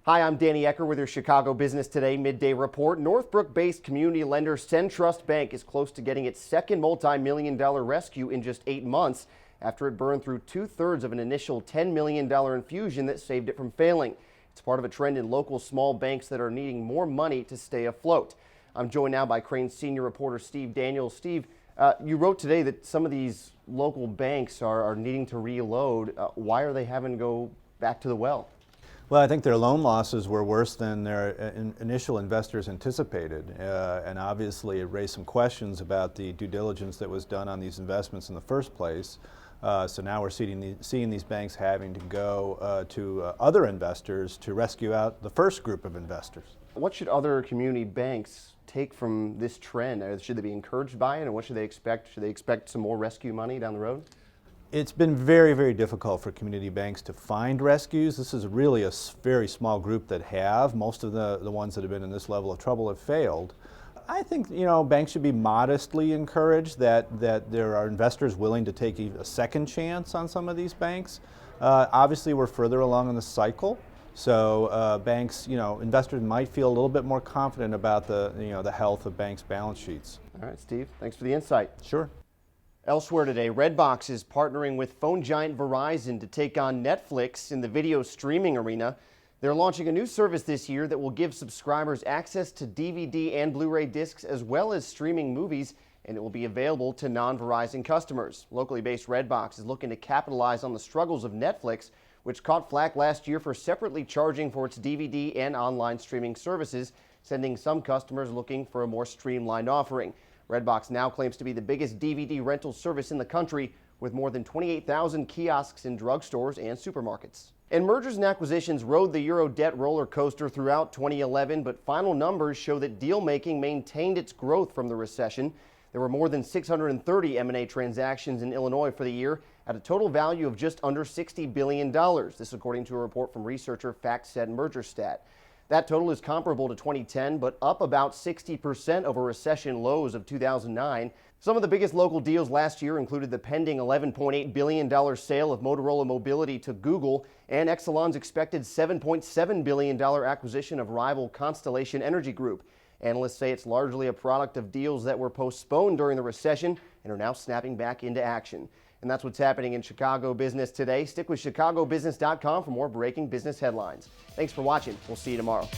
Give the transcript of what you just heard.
Hi, I'm Danny Ecker with your Chicago Business Today midday report. Northbrook-based community lender SunTrust Bank is close to getting its second multi-million-dollar rescue in just 8 months after it burned through 2/3 of an initial $10 million infusion that saved it from failing. It's part of a trend in local small banks that are needing more money to stay afloat. I'm joined now by Crain senior reporter Steve Daniels. Steve, you wrote today that some of these local banks are needing to reload. Why are they having to go back to the well? Well, I think their loan losses were worse than their initial investors anticipated, and obviously it raised some questions about the due diligence that was done on these investments in the first place. So now we're seeing these banks having to go to other investors to rescue out the first group of investors. What should other community banks take from this trend? Should they be encouraged by it, and what should they expect? Should they expect some more rescue money down the road? It's been very, very difficult for community banks to find rescues. This is really a very small group that have. Most of the ones that have been in this level of trouble have failed. I think, banks should be modestly encouraged that there are investors willing to take a second chance on some of these banks. Obviously, we're further along in the cycle, so banks, investors might feel a little bit more confident about the health of banks' balance sheets. All right, Steve, thanks for the insight. Sure. Elsewhere today, Redbox is partnering with phone giant Verizon to take on Netflix in the video streaming arena. They're launching a new service this year that will give subscribers access to DVD and Blu-ray discs as well as streaming movies, and it will be available to non-Verizon customers. Locally based Redbox is looking to capitalize on the struggles of Netflix, which caught flack last year for separately charging for its DVD and online streaming services, sending some customers looking for a more streamlined offering. Redbox now claims to be the biggest DVD rental service in the country, with more than 28,000 kiosks in drugstores and supermarkets. And mergers and acquisitions rode the Euro debt roller coaster throughout 2011, but final numbers show that deal-making maintained its growth from the recession. There were more than 630 M&A transactions in Illinois for the year at a total value of just under $60 billion. This according to a report from researcher FactSet MergerStat. That total is comparable to 2010, but up about 60% over recession lows of 2009. Some of the biggest local deals last year included the pending $11.8 billion sale of Motorola Mobility to Google and Exelon's expected $7.7 billion acquisition of rival Constellation Energy Group. Analysts say it's largely a product of deals that were postponed during the recession and are now snapping back into action. And that's what's happening in Chicago business today. Stick with chicagobusiness.com for more breaking business headlines. Thanks for watching. We'll see you tomorrow.